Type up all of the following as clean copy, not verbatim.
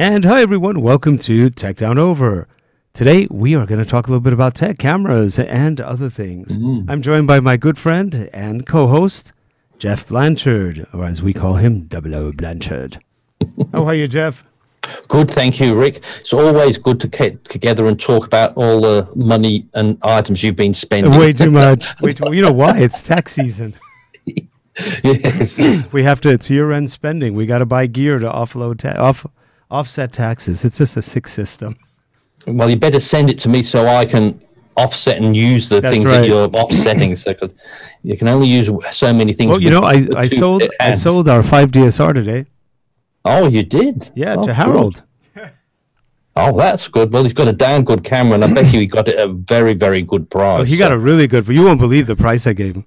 And hi everyone, welcome to Tech Down Over. Today we are going to talk a little bit about tech, cameras, and other things. I'm joined by my good friend and co-host, Geoff Blanchard, or as we call him, 00 Blanchard. How are you, Geoff? Good, thank you, Rick. It's always good to get together and talk about all the money and items you've been spending. Way too much. Way too, you know why? It's tax season. Yes. We have to, it's year-end spending. We got to buy gear to offset taxes. It's just a sick system. Well, you better send it to me so I can offset and use the things that you're offsetting. So, because you can only use so many things. Well, you know, I sold our 5DSR today. Oh, you did? Yeah, to Harold. Good. Oh, that's good. Well, he's got a damn good camera, and I bet you he got it at a very, very good price. Oh, he got a really good, but you won't believe the price I gave him.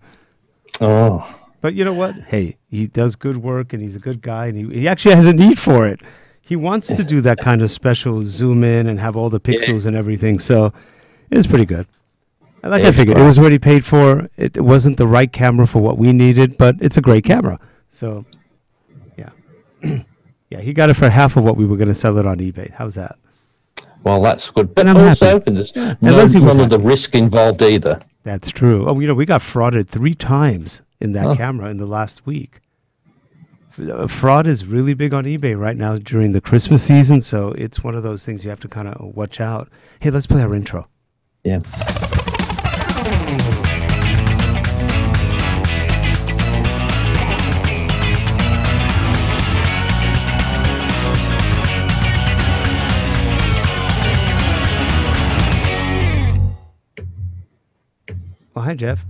Oh. But you know what? Hey, he does good work, and he's a good guy, and he actually has a need for it. He wants to do that kind of special zoom in and have all the pixels and everything, so it's pretty good. And like I figured, it was already paid for. It wasn't the right camera for what we needed, but it's a great camera. So, yeah. Yeah, he got it for half of what we were going to sell it on eBay. How's that? Well, that's good. But and I'm also, happy. there's none of the risk involved either. That's true. Oh, you know, we got frauded 3 times in that camera in the last week. Fraud is really big on eBay right now during the Christmas season, so it's one of those things you have to kind of watch out. Hey, let's play our intro. Yeah. Well, hi, Geoff.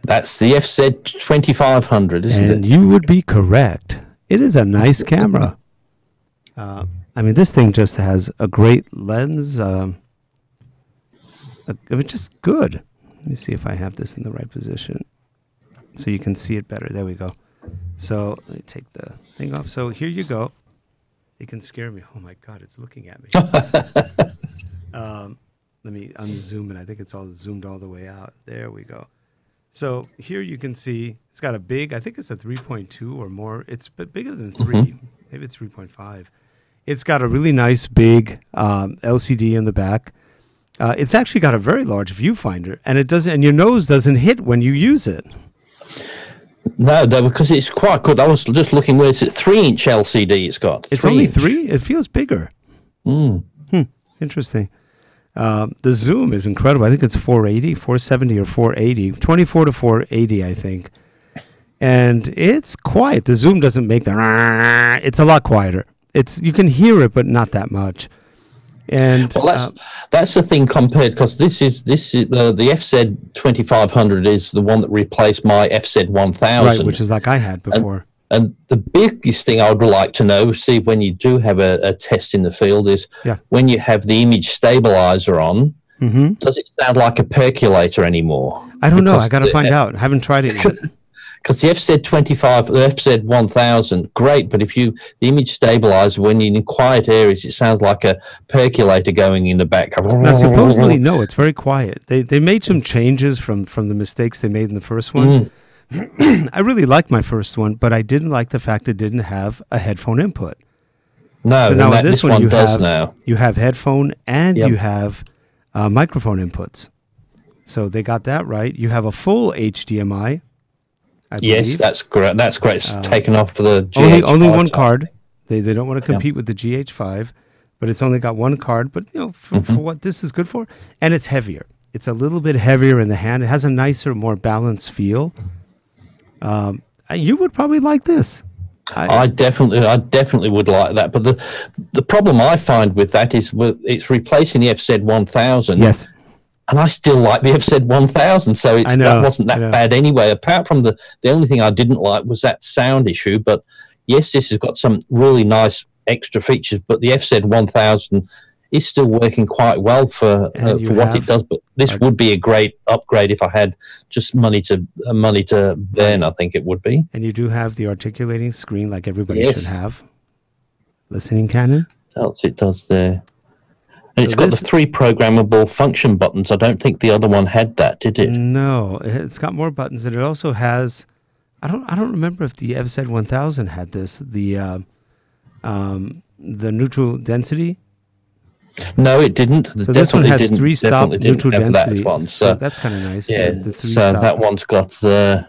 That's the FZ2500, isn't it? And you would be correct. It is a nice camera. I mean, this thing just has a great lens. It's just good. Let me see if I have this in the right position so you can see it better. There we go. So let me take the thing off. So here you go. It can scare me. Oh, my God, it's looking at me. Let me unzoom it. I think it's all zoomed all the way out. There we go. So here you can see it's got a big, I think it's a 3.2 or more. It's bigger than 3. Maybe it's 3.5. It's got a really nice big LCD in the back. It's actually got a very large viewfinder, and it doesn't. And your nose doesn't hit when you use it. No, because it's quite good. I was just looking where it's a 3-inch LCD. It's got. It's only 3. It feels bigger. Interesting. The zoom is incredible. I think it's 480, 470 or 480, 24 to 480, I think. And it's quiet. The zoom doesn't make the. It's a lot quieter. You can hear it, but not that much. And well, that's the thing compared, because this is the FZ2500 is the one that replaced my FZ1000, right, which is like I had before. And the biggest thing I would like to know, see when you do have a test in the field, is when you have the image stabilizer on, does it sound like a percolator anymore? I don't know. I got to find out. I haven't tried it yet. Because the FZ25, the FZ1000, great, but the image stabilizer, when you're in quiet areas, it sounds like a percolator going in the back. Now, supposedly, no, it's very quiet. They made some changes from the mistakes they made in the first one. I really liked my first one, but I didn't like the fact it didn't have a headphone input. No, so now in this one does now. You have headphone and you have microphone inputs. So they got that right. You have a full HDMI. Yes, that's great. That's great. It's taken off for the GH5. Only one card. They don't want to compete with the GH5, but it's only got one card. But you know, for what this is good for, and it's heavier. It's a little bit heavier in the hand. It has a nicer, more balanced feel. You would probably like this. I definitely would like that. But the problem I find with that is it's replacing the FZ1000. Yes. And I still like the FZ1000, so that wasn't that bad anyway. Apart from the only thing I didn't like was that sound issue. But yes, this has got some really nice extra features. But the FZ1000 is still working quite well for what it does. But this would be a great upgrade if I had just money to burn. I think it would be. And you do have the articulating screen like everybody should have. Listening Canon. It does there. And it's got the 3 programmable function buttons. I don't think the other one had that, did it? No, it's got more buttons, and it also has. I don't remember if the FZ1000 had this. neutral density? No, it didn't. So this one has 3-stop neutral density. So that's kind of nice. Yeah, so that one's got the...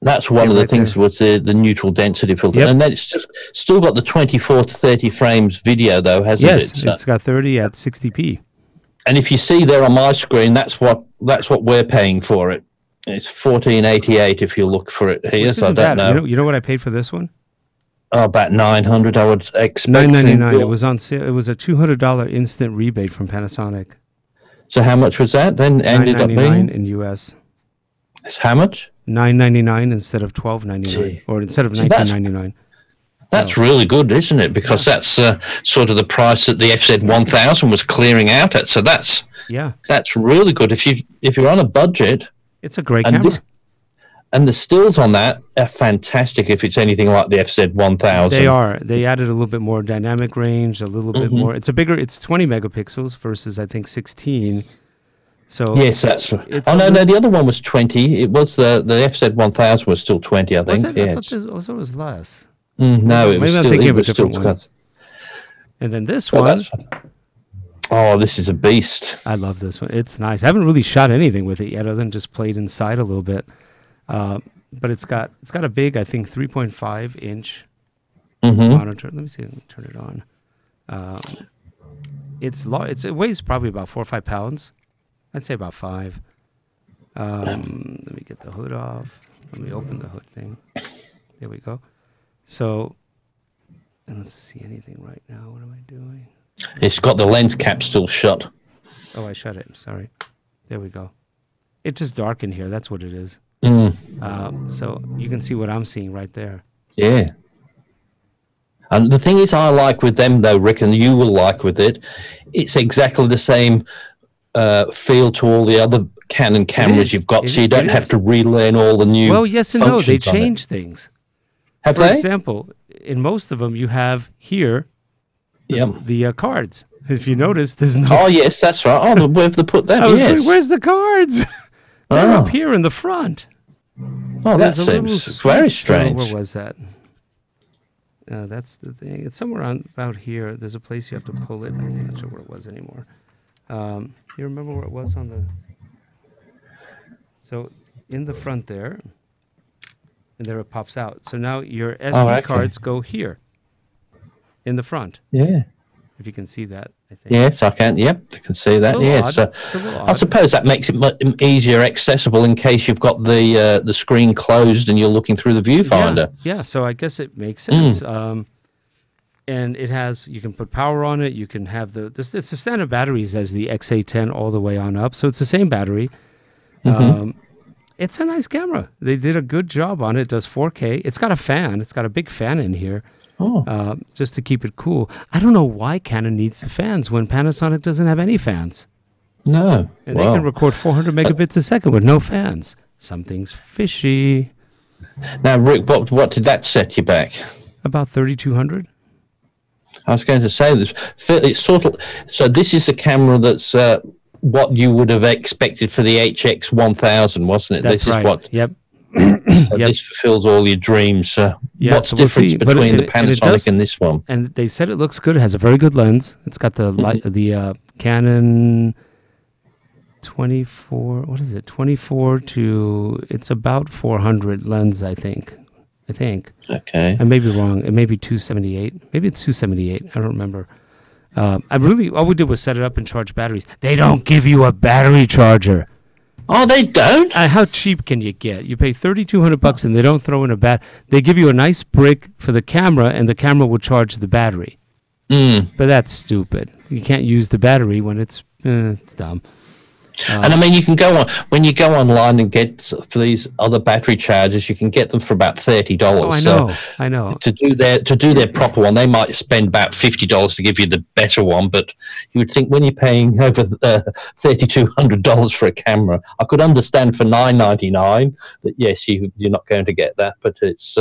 That's one of the things was the neutral density filter. Yep. And then it's just still got the 24 to 30 frames video, though, hasn't it? Yes, it's got 30 at 60p. And if you see there on my screen, that's what we're paying for it. It's $14.88 if you look for it here. So I don't know. You know what I paid for this one? Oh, about $900, I would expect. $9.99. It was on sale. It was a $200 instant rebate from Panasonic. So how much was that then? Ended up being in US. It's how much? $9.99 instead of $12.99, or instead of $19.99. That's really good, isn't it? Because that's sort of the price that the FZ1000 was clearing out at. So that's really good. If you're on a budget, it's a great camera. And the stills on that are fantastic. If it's anything like the FZ1000, they are. They added a little bit more dynamic range, a little bit more. It's It's 20 megapixels versus I think 16. So yes, that's right. No, the other one was 20. It was the FZ1000 was still 20, I think. I thought it was less. No, it was still. Maybe I'm thinking of a different one. And then this one. Oh, this is a beast. I love this one. It's nice. I haven't really shot anything with it yet, other than just played inside a little bit. But it's got a big, I think, 3.5 inch monitor. Let me see. Let me turn it on. It weighs probably about 4 or 5 pounds. I'd say about 5. Let me get the hood off. Let me open the hood thing. There we go. So, I don't see anything right now. What am I doing? It's got the lens cap still shut. Oh, I shut it. Sorry. There we go. It's just dark in here. That's what it is. So you can see what I'm seeing right there. Yeah. And the thing is I like with them, though, Rick, and you will like with it, it's exactly the same feel to all the other Canon cameras you've got, so you don't have to relearn all the new Well, yes and no. They change things. Have they? For example, in most of them, you have here the cards. If you notice, there's no... Oh, yes, that's right. Oh, where have they put that? Where's the cards? They're up here in the front. Oh, that seems very strange. Where was that? That's the thing. It's somewhere about here. There's a place you have to pull it. I'm not sure where it was anymore. You remember where it was on the... So, in the front there, and there it pops out. So now your SD cards go here, in the front. Yeah. If you can see that, I think. Yes, I can. Yep, I can see that. Yeah, so I suppose that makes it much easier accessible in case you've got the screen closed and you're looking through the viewfinder. Yeah, so I guess it makes sense. And it has, you can put power on it. You can have it's the standard batteries as the XA10 all the way on up. So it's the same battery. It's a nice camera. They did a good job on it. It does 4K. It's got a fan. It's got a big fan in here. Just to keep it cool. I don't know why Canon needs the fans when Panasonic doesn't have any fans. No. And they can record 400 megabits a second with no fans. Something's fishy. Now, Rick, what did that set you back? About 3,200. I was going to say this. It's sort of, so this is a camera that's what you would have expected for the HX1000, wasn't it? That's right. Is what. Yep. So this fulfills all your dreams. What's the difference between the Panasonic and this one? And they said it looks good. It has a very good lens. It's got the Canon 24. What is it? 24 to it's about 400 lens, I think. Okay. I may be wrong. It may be 278. Maybe it's 278. I don't remember. All we did was set it up and charge batteries. They don't give you a battery charger. Oh, they don't? How cheap can you get? You pay $3,200 and they don't throw in they give you a nice brick for the camera and the camera will charge the battery. But that's stupid. You can't use the battery when it's dumb. And I mean, you can go on when you go online and get for these other battery chargers, you can get them for about $30. Oh, I know. To do their proper one, they might spend about $50 to give you the better one. But you would think when you're paying over $3,200 for a camera, I could understand for $999 that yes, you're not going to get that, but it's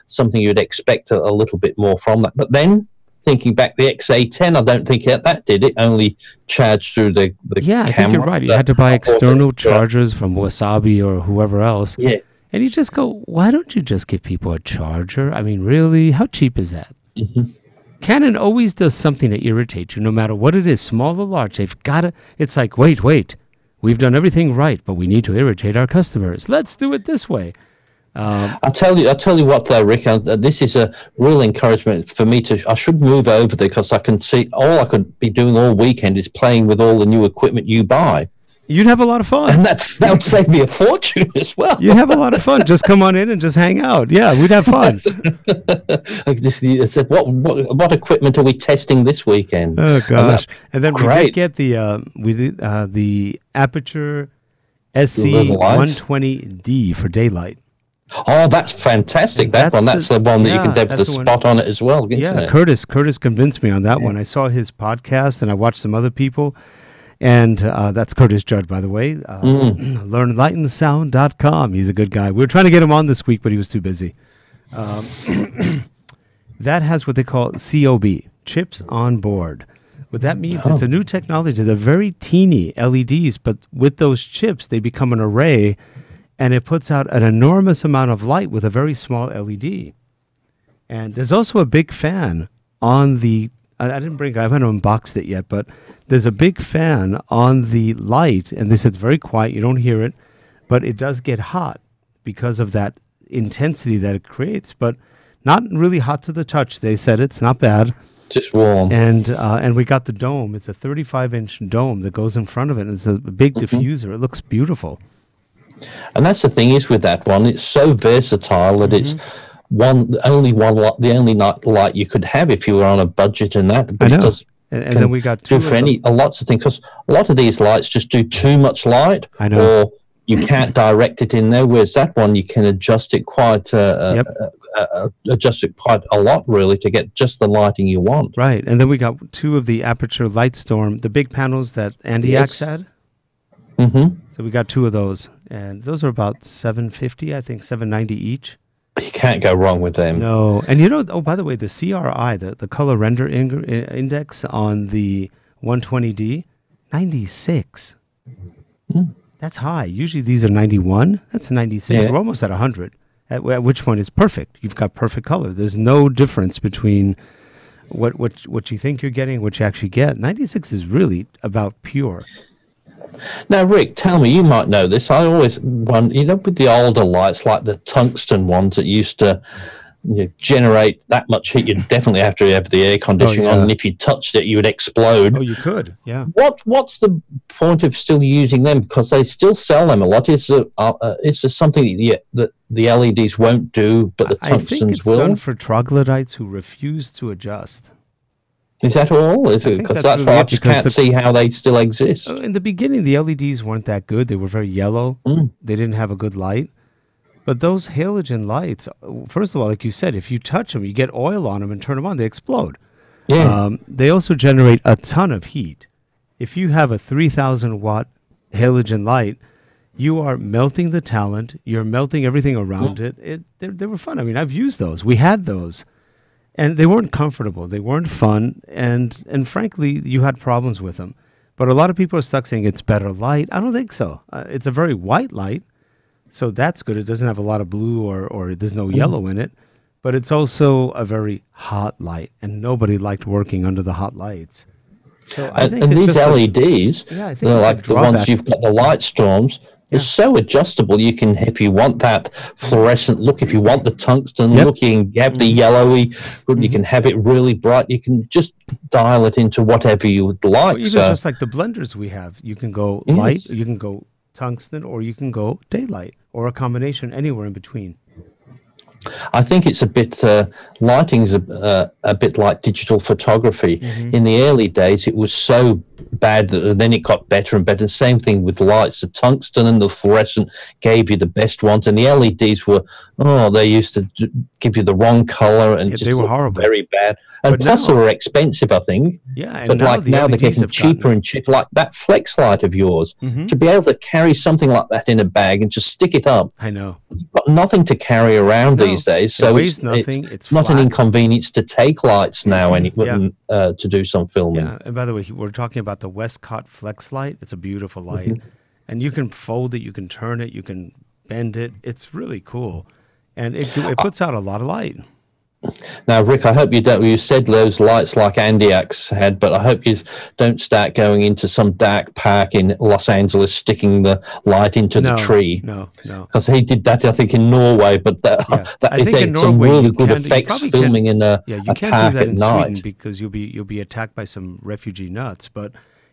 something you'd expect a little bit more from that. But then, thinking back, the XA10, I don't think that did it. Only charged through the camera. I think you're right. You had to buy external chargers from Wasabi or whoever else. Yeah. And you just go, why don't you just give people a charger? I mean, really? How cheap is that? Canon always does something to irritate you, no matter what it is, small or large. They've got to, it's like, wait, we've done everything right, but we need to irritate our customers. Let's do it this way. I'll tell you what, though, Rick. This is a real encouragement for me I should move over there, because I can see all I could be doing all weekend is playing with all the new equipment you buy. You'd have a lot of fun. And that would save me a fortune as well. You'd have a lot of fun. Just come on in and just hang out. Yeah, we'd have fun. I said, what equipment are we testing this weekend? Oh, gosh. And then we did get the Aputure SC120D for daylight. Oh, that's fantastic. That's the one that you can have the spot on it as well. Yeah, Curtis convinced me on that one. I saw his podcast and I watched some other people. And that's Curtis Judd, by the way. LearnLightandSound.com. He's a good guy. We were trying to get him on this week, but he was too busy. That has what they call COB, chips on board. What that means, it's a new technology. They're very teeny LEDs, but with those chips, they become an array, and it puts out an enormous amount of light with a very small LED. And there's also a big fan on the... I haven't unboxed it yet, but there's a big fan on the light, and they said it's very quiet, you don't hear it, but it does get hot because of that intensity that it creates, but not really hot to the touch. They said it's not bad. Just warm. And we got the dome. It's a 35-inch dome that goes in front of it, and it's a big diffuser. It looks beautiful. And that's the thing is with that one, it's so versatile that it's the only light you could have if you were on a budget and that. But I know. It does, and then we got two for lots of things, because a lot of these lights just do too much light. I know. Or you can't direct it in there, whereas that one you can adjust it quite a lot, really, to get just the lighting you want. Right. And then we got two of the Aputure Lightstorm, the big panels that Andy Axe had. Mm-hmm. So we got two of those, and those are about $750, I think, $790 each. You can't go wrong with them. No. And by the way, the CRI, the color render index on the 120D, 96. That's high. Usually these are 91. That's 96. Yeah. We're almost at 100. At which one is perfect. You've got perfect color. There's no difference between what you think you're getting and what you actually get. 96 is really about pure. Now, Rick, tell me, you might know this. I always wonder, with the older lights, like the tungsten ones that used to generate that much heat, you'd definitely have to have the air conditioning on, and if you touched it, you would explode. Oh, you could, yeah. What's the point of still using them? Because they still sell them a lot. Is there something that the LEDs won't do, but the tungstens I think it's will? Done for troglodytes who refuse to adjust. Is that all? Is it? Because that's why I just can't see how they still exist. In the beginning, the LEDs weren't that good. They were very yellow. They didn't have a good light. But those halogen lights, first of all, like you said, if you touch them, you get oil on them and turn them on, they explode. Yeah. They also generate a ton of heat. If you have a 3,000-watt halogen light, you are melting the talent. You're melting everything around it. They were fun. I mean, I've used those. We had those. And they weren't comfortable. They weren't fun. And frankly, you had problems with them. But a lot of people are stuck saying it's better light. I don't think so. It's a very white light. So that's good. It doesn't have a lot of blue or there's no yellow in it. But it's also a very hot light. And nobody liked working under the hot lights. So I think these LEDs, they're like the ones you've got, the light storms, it's so adjustable. You can, if you want that fluorescent look, if you want the tungsten look, you can have the yellowy, you can have it really bright. You can just dial it into whatever you would like. Even just like the blenders we have, you can go light, you can go tungsten, or you can go daylight, or a combination anywhere in between. I think it's a bit, lighting's a bit like digital photography. In the early days, it was so bad that then it got better and better. Same thing with lights. The tungsten and the fluorescent gave you the best ones, and the LEDs were, they used to give you the wrong color and just they were horrible. Very bad. And plus they were expensive, I think. Yeah, and but now they're getting cheaper and cheaper. Like that flex light of yours, to be able to carry something like that in a bag and just stick it up. I know. You've got nothing to carry around these days, so it's nothing. It's not an inconvenience to take lights now to do some filming. Yeah, and by the way, we're talking about the Westcott Flex light. It's a beautiful light, and you can fold it, you can turn it, you can bend it. It's really cool, and it puts out a lot of light. Now, Rick, I hope you said those lights like Andiax had, but I hope you don't start going into some dark park in Los Angeles, sticking the light into the tree. No. Because he did that, I think, in Norway, but I think in Norway, some really good effects filming in a you can't park do that at in night. Sweden because you'll be attacked by some refugee nuts. But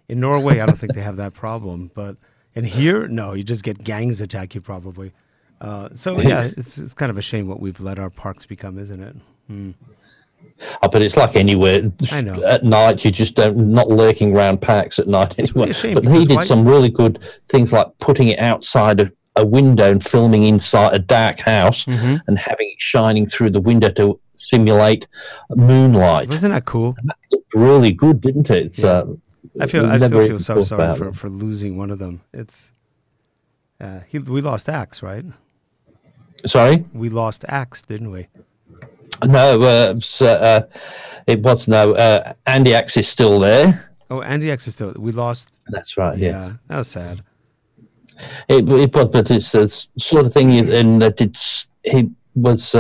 in Norway, I don't think they have that problem. But in here, no, you just get gangs attack you probably. So yeah, it's kind of a shame what we've let our parks become, isn't it? Oh, but it's like anywhere. I know. At night, you just not lurking around parks at night anyway. But he did some really good things like putting it outside a window and filming inside a dark house and having it shining through the window to simulate moonlight. Wasn't that cool? And that looked really good, didn't it? It's, I still feel so sorry for losing one of them. It's we lost Axe, right? Sorry? We lost Axe, didn't we? No, it was no. Andy Axe is still there. Oh, Andy Axe is still. We lost. That's right. Yeah, that was sad. It was, but it's a sort of thing. And he was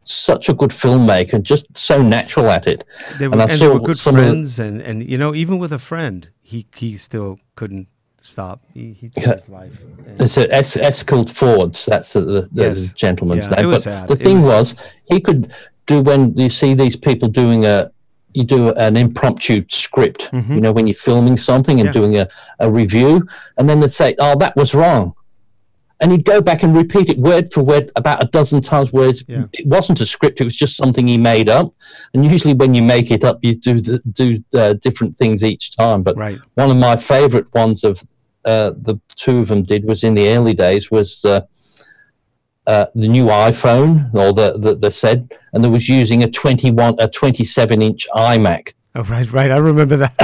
such a good filmmaker and just so natural at it. They were good friends, and even with a friend, he still couldn't stop. He took his life. It's Eskil Fords. That's the gentleman's name. But sad. The thing was, he could do when you see these people doing you do an impromptu script. When you're filming something and doing a review, and then they'd say, "Oh, that was wrong," and he'd go back and repeat it word for word about a dozen times. Whereas it wasn't a script; it was just something he made up. And usually, when you make it up, you do different things each time. But one of my favourite ones of the two of them did was in the early days was the new iPhone, or the said, and there was using a 27-inch iMac. Oh, right. I remember that.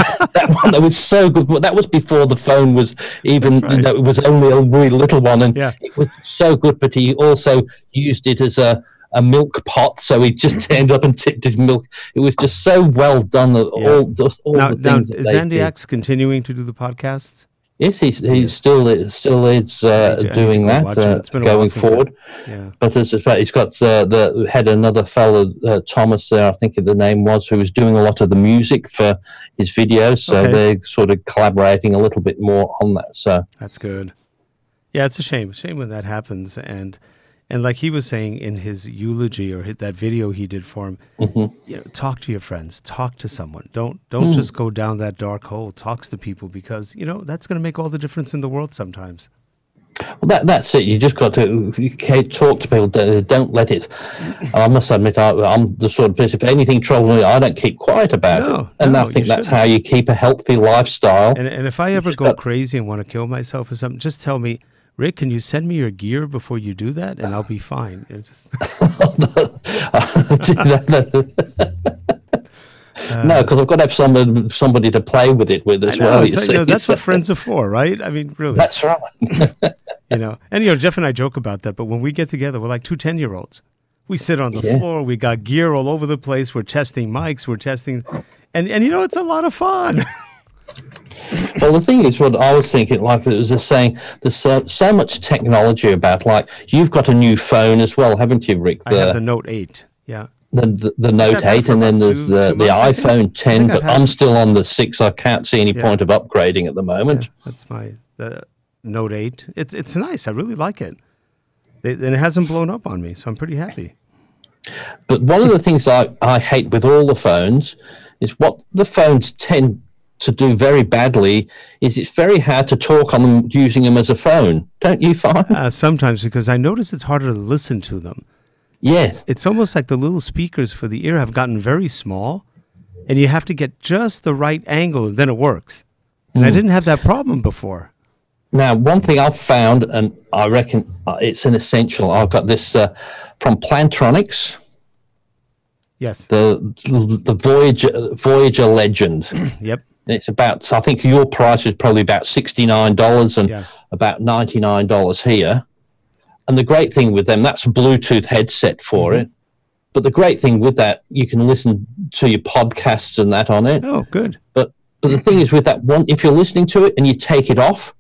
that was so good. Well, that was before the phone was even, it was only a really little one, and it was so good. But he also used it as a milk pot, so he just turned up and tipped his milk. It was just so well done. All the things. Is Andy Axe continuing to do the podcasts? Yes, he's still is doing that going forward. Yeah. But as a fact, he's got had another fellow, Thomas there, I think the name was, who was doing a lot of the music for his videos. So they're sort of collaborating a little bit more on that. So that's good. Yeah, it's a shame when that happens. And like he was saying in his eulogy or that video he did for him, talk to your friends, talk to someone. Don't just go down that dark hole. Talk to people, because that's going to make all the difference in the world sometimes. Well, that's it. You just got to talk to people. Don't let it. I must admit, I'm the sort of person, if anything troubles me, I don't keep quiet about it. And I think that's how you keep a healthy lifestyle. And if I ever go crazy and want to kill myself or something, just tell me, Rick, can you send me your gear before you do that, and I'll be fine. It's just no, because I've got to have somebody to play with it with as well. That's what friends are for, right? I mean, really. That's right. And Jeff and I joke about that, but when we get together, we're like two 10-year-olds. We sit on the floor. We got gear all over the place. We're testing mics. We're testing, and it's a lot of fun. Well, the thing is, what I was thinking, like it was just saying, there's so much technology about, like, you've got a new phone as well, haven't you, Rick? I have the Note 8, yeah. The Note 8, and then there's the iPhone 10, but I'm still on the 6. I can't see any point of upgrading at the moment. Yeah, that's the Note 8. It's nice. I really like it. And it hasn't blown up on me, so I'm pretty happy. But one of the things I hate with all the phones is what the phones tend to do very badly is it's very hard to talk on them using them as a phone. Don't you find? Sometimes, because I notice it's harder to listen to them. Yes. It's almost like the little speakers for the ear have gotten very small, and you have to get just the right angle, and then it works. And I didn't have that problem before. Now, one thing I've found, and I reckon it's an essential, I've got this from Plantronics. Yes. The Voyager Legend. Yep. And it's about, I think your price is probably about $69 and about $99 here. And the great thing with them, that's a Bluetooth headset for it. But the great thing with that, you can listen to your podcasts and that on it. Oh, good. But the thing is with that one, if you're listening to it and you take it off,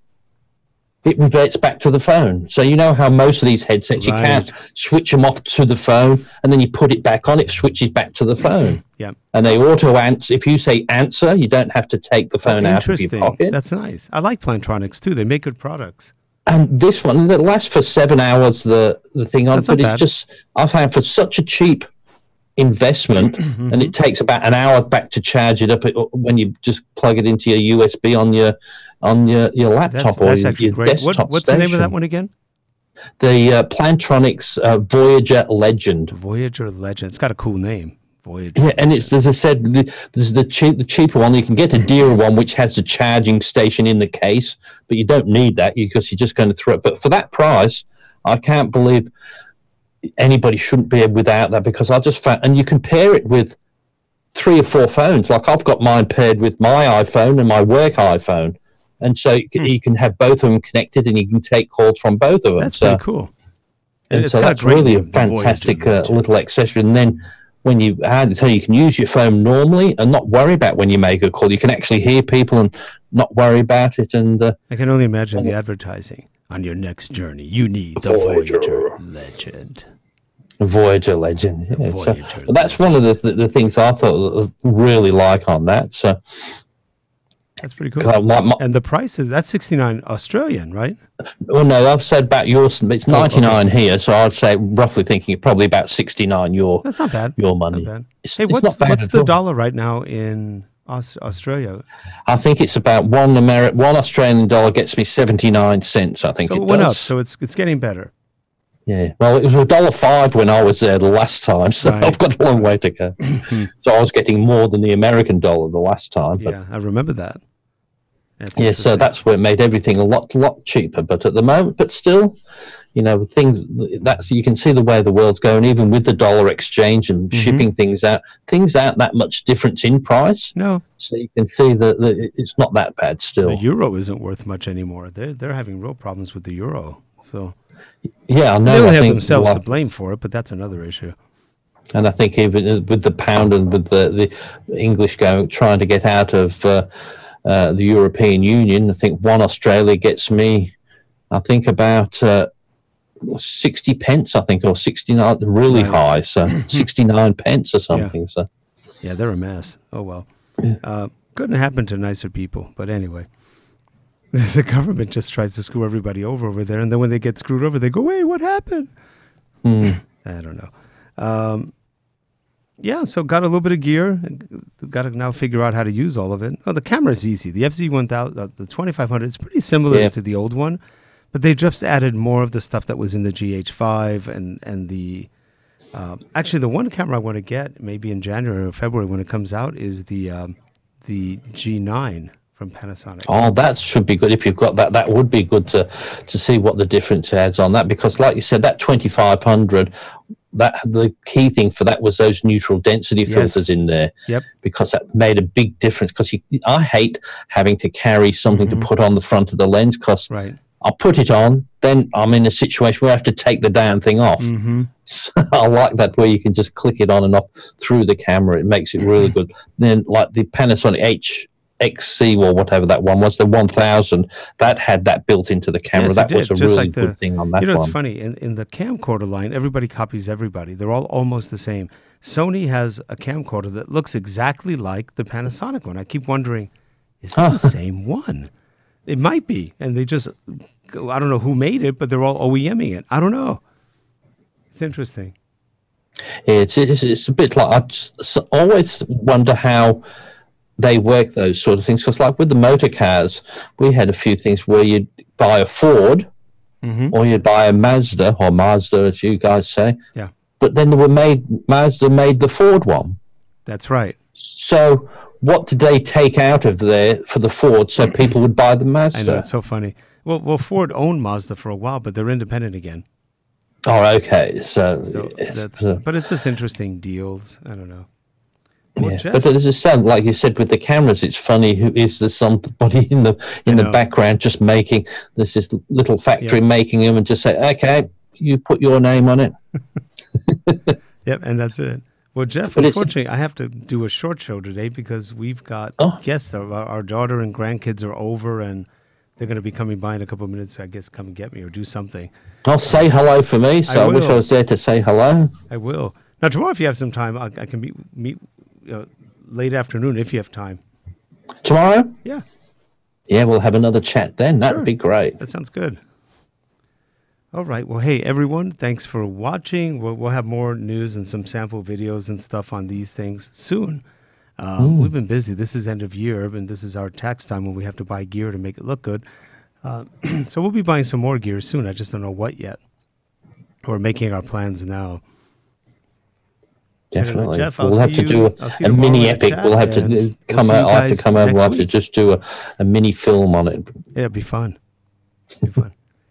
it reverts back to the phone. So you know how most of these headsets, you can't switch them off to the phone, and then you put it back on, it switches back to the phone. Yeah. And they auto-answer. If you say answer, you don't have to take the phone out of your pocket. That's nice. I like Plantronics, too. They make good products. And this one, it lasts for 7 hours, the thing on, but it's just, I found for such a cheap investment, and it takes about an hour back to charge it up when you just plug it into your USB on your laptop or your desktop. What's the name of that one again? The Plantronics Voyager Legend. Voyager Legend. It's got a cool name. Voyager. Yeah, and it's, as I said, there's the cheaper one. You can get a dearer one which has a charging station in the case, but you don't need that because you're just going to throw it. But for that price, I can't believe anybody shouldn't be without that, because I just found, and you can pair it with 3 or 4 phones. Like I've got mine paired with my iPhone and my work iPhone, and so you can have both of them connected, and you can take calls from both of them. That's pretty cool. And so that's really a fantastic little accessory. And then when you add it, so you can use your phone normally and not worry about when you make a call. You can actually hear people and not worry about it. And I can only imagine the advertising. On your next journey, you need the Voyager Legend. Voyager Legend. Yeah. So that's one of the things I thought really like on that. So that's pretty cool. And the price is, that's 69 Australian, right? Well, no, I've said about yours. It's 99 here, so I'd say roughly thinking probably about 69 your. That's not bad. Your money. Not bad. Hey, what's the dollar right now in Australia? I think it's about one Australian dollar gets me 79 cents. I think so it went does. Up, so it's getting better. Yeah, well, it was $1.05 when I was there the last time, so I've got a long way to go. So I was getting more than the American dollar the last time. But yeah, I remember that. Yeah, so that's where it made everything a lot cheaper. But at the moment, but still, you know, things that's, you can see the way the world's going. Even with the dollar exchange and shipping things aren't that much difference in price. No, so you can see that it's not that bad still. The euro isn't worth much anymore. They're having real problems with the euro. So yeah, I know. They don't have themselves to blame for it, but that's another issue. And I think even with the pound and with the English trying to get out of the European Union, I think one Australia gets me, I think about 60 pence, I think, or 69, really high, so 69 pence or something. Yeah. Yeah, they're a mess. Oh well, couldn't happen to nicer people. But anyway, the government just tries to screw everybody over there, and then when they get screwed over, they go, "Wait, what happened?" I don't know. Yeah, so got a little bit of gear. Got to now figure out how to use all of it. Oh, the camera's easy. The FZ1000, the 2500, it's pretty similar to the old one, but they just added more of the stuff that was in the GH5 and the. Actually, the one camera I want to get, maybe in January or February when it comes out, is the G9 from Panasonic. Oh, that should be good if you've got that. That would be good to see what the difference adds on that, because, like you said, that 2500. That the key thing for that was those neutral density filters in there, because that made a big difference. Because I hate having to carry something to put on the front of the lens, because I'll put it on, then I'm in a situation where I have to take the damn thing off. So I like that where you can just click it on and off through the camera. It makes it really good. Then like the Panasonic XC or whatever that one was, the 1000, that had that built into the camera. Yes, that was a really good thing on that one. You know, it's funny. In the camcorder line, everybody copies everybody. They're all almost the same. Sony has a camcorder that looks exactly like the Panasonic one. I keep wondering, is it the same one? It might be. And they just, I don't know who made it, but they're all OEMing it. I don't know. It's interesting. It's a bit like, I always wonder how they work those sort of things. Because like with the motor cars, we had a few things where you'd buy a Ford or you'd buy a Mazda, or Mazda as you guys say. Yeah. But then Mazda made the Ford one. That's right. So what did they take out of there for the Ford so people would buy the Mazda? I know, it's so funny. Well, Ford owned Mazda for a while, but they're independent again. Oh, okay. But it's just interesting deals. I don't know. Well, yeah, but there's a sound, like you said, with the cameras, it's funny. Is there somebody in the background just making? There's this little factory making them, and just say, "Okay, you put your name on it." Yep, and that's it. Well, Geoff, unfortunately, I have to do a short show today because we've got guests. Our daughter and grandkids are over, and they're going to be coming by in a couple of minutes. So I guess come and get me or do something. I'll say hello for me. So I wish I was there to say hello. I will. Now tomorrow, if you have some time, I can meet late afternoon if you have time. Tomorrow? Yeah. Yeah, we'll have another chat then. That would be great. That sounds good. All right. Well, hey, everyone, thanks for watching. We'll have more news and some sample videos and stuff on these things soon. We've been busy. This is end of year, and this is our tax time when we have to buy gear to make it look good. So we'll be buying some more gear soon. I just don't know what yet. We're making our plans now. Definitely. Geoff, we'll have to do a mini epic. We'll have to come out. I'll have to come over. We'll have to just do a mini film on it. Yeah, it'd be fun.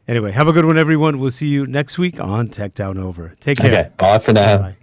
Anyway, have a good one, everyone. We'll see you next week on Tech Down Over. Take care. Okay, bye for now. Bye.